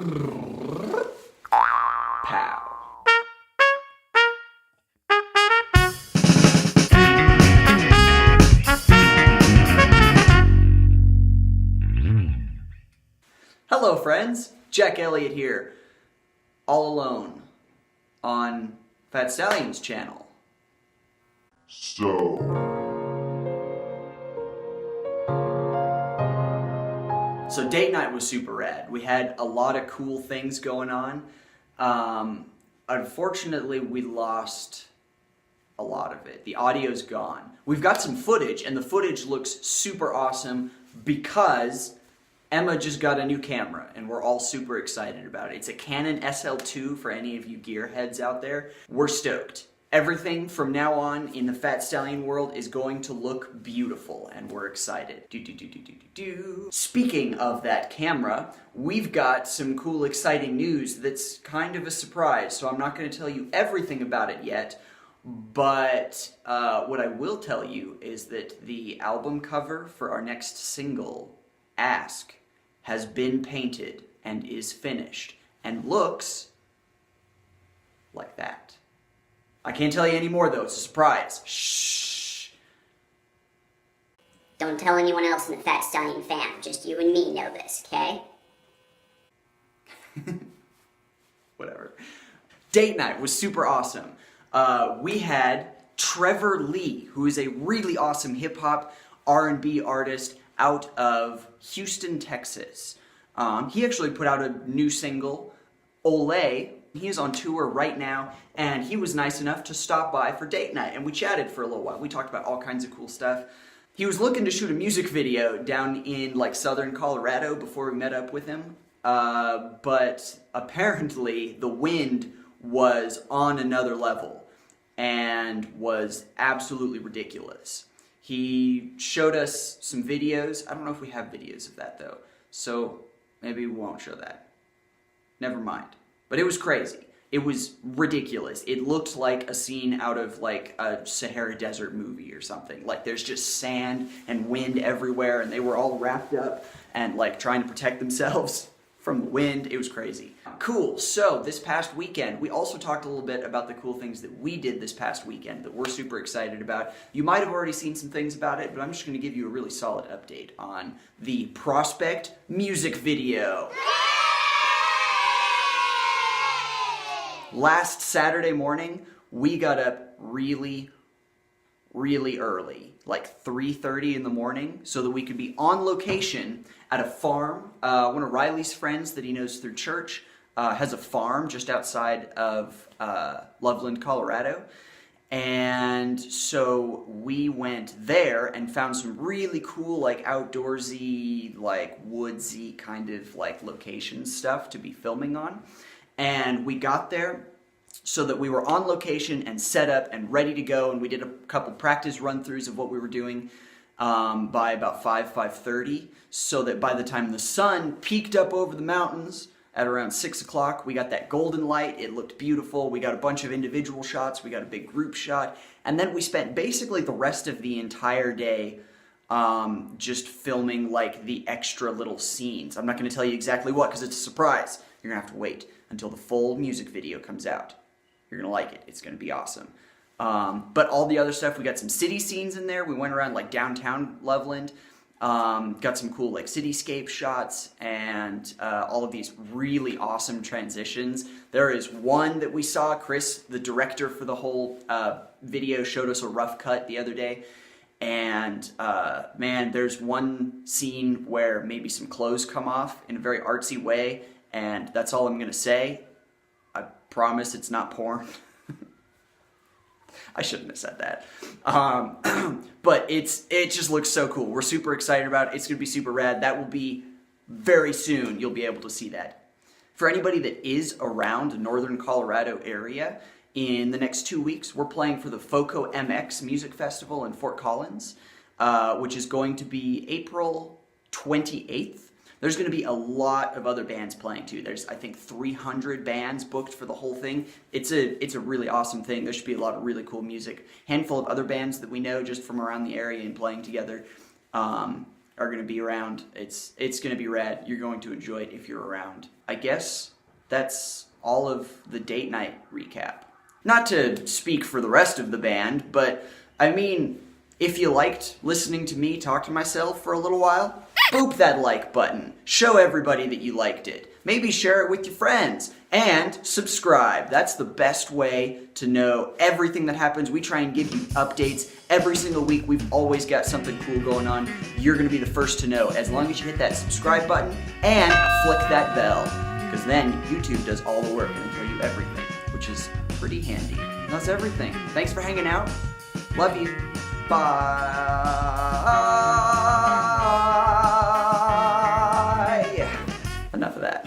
Pow. Hello friends, Jack Elliott here, all alone on Fat Stallion's channel. So date night was super rad. We had a lot of cool things going on. Unfortunately, we lost a lot of it. The audio's gone. We've got some footage, and the footage looks super awesome because Emma just got a new camera, and we're all super excited about it. It's a Canon SL2 for any of you gearheads out there. We're stoked. Everything from now on in the Fat Stallion world is going to look beautiful, and we're excited. Speaking of that camera, we've got some cool, exciting news that's kind of a surprise, so I'm not going to tell you everything about it yet, but what I will tell you is that the album cover for our next single, Ask, has been painted and is finished, and looks like that. I can't tell you any more though, it's a surprise. Shh. Don't tell anyone else in the Fat Stallion fam, just you and me know this, okay? Whatever. Date night was super awesome. We had Trevor Lee, who is a really awesome hip-hop R&B artist out of Houston, Texas. He actually put out a new single, Ole. He is on tour right now, and he was nice enough to stop by for date night, and we chatted for a little while. We talked about all kinds of cool stuff. He was looking to shoot a music video down in like southern Colorado before we met up with him, but apparently the wind was on another level and was absolutely ridiculous. He showed us some videos. I don't know if we have videos of that though, so maybe we won't show that. Never mind. But it was crazy. It was ridiculous. It looked like a scene out of like a Sahara Desert movie or something. Like there's just sand and wind everywhere, and they were all wrapped up and like trying to protect themselves from the wind. It was crazy. Cool. So this past weekend, we also talked a little bit about the cool things that we did this past weekend that we're super excited about. You might have already seen some things about it, but I'm just going to give you a really solid update on the Prospect music video. Last Saturday morning, we got up really early, like 3:30 in the morning, so that we could be on location at a farm. One of Riley's friends that he knows through church has a farm just outside of Loveland, Colorado. And so we went there and found some really cool, like outdoorsy, like woodsy kind of like location stuff to be filming on. And we got there so that we were on location and set up and ready to go, and we did a couple practice run-throughs of what we were doing by about 5:30, so that by the time the sun peaked up over the mountains at around 6 o'clock, we got that golden light. It looked beautiful. We got a bunch of individual shots. We got a big group shot. And then we spent basically the rest of the entire day just filming like the extra little scenes. I'm not going to tell you exactly what because it's a surprise. You're going to have to wait until the full music video comes out. You're going to like it. It's going to be awesome. But all the other stuff, we got some city scenes in there. We went around like downtown Loveland. Got some cool like cityscape shots and all of these really awesome transitions. There is one that we saw. Chris, the director for the whole video, showed us a rough cut the other day. And man, there's one scene where maybe some clothes come off in a very artsy way. And that's all I'm going to say. I promise it's not porn. I shouldn't have said that. But it just looks so cool. We're super excited about it. It's going to be super rad. That will be very soon. You'll be able to see that. For anybody that is around the northern Colorado area, in the next 2 weeks, we're playing for the FOCO MX Music Festival in Fort Collins, which is going to be April 28th. There's going to be a lot of other bands playing too. There's, I think, 300 bands booked for the whole thing. It's a really awesome thing. There should be a lot of really cool music. Handful of other bands that we know just from around the area and playing together. are going to be around. It's going to be rad. You're going to enjoy it if you're around. I guess that's all of the date night recap. Not to speak for the rest of the band, but I mean, if you liked listening to me talk to myself for a little while, boop that like button. Show everybody that you liked it. Maybe share it with your friends. And subscribe. That's the best way to know everything that happens. We try and give you updates every single week. We've always got something cool going on. You're going to be the first to know as long as you hit that subscribe button and flick that bell. Because then YouTube does all the work and tell you everything, which is pretty handy. And that's everything. Thanks for hanging out. Love you. Bye. Enough of that.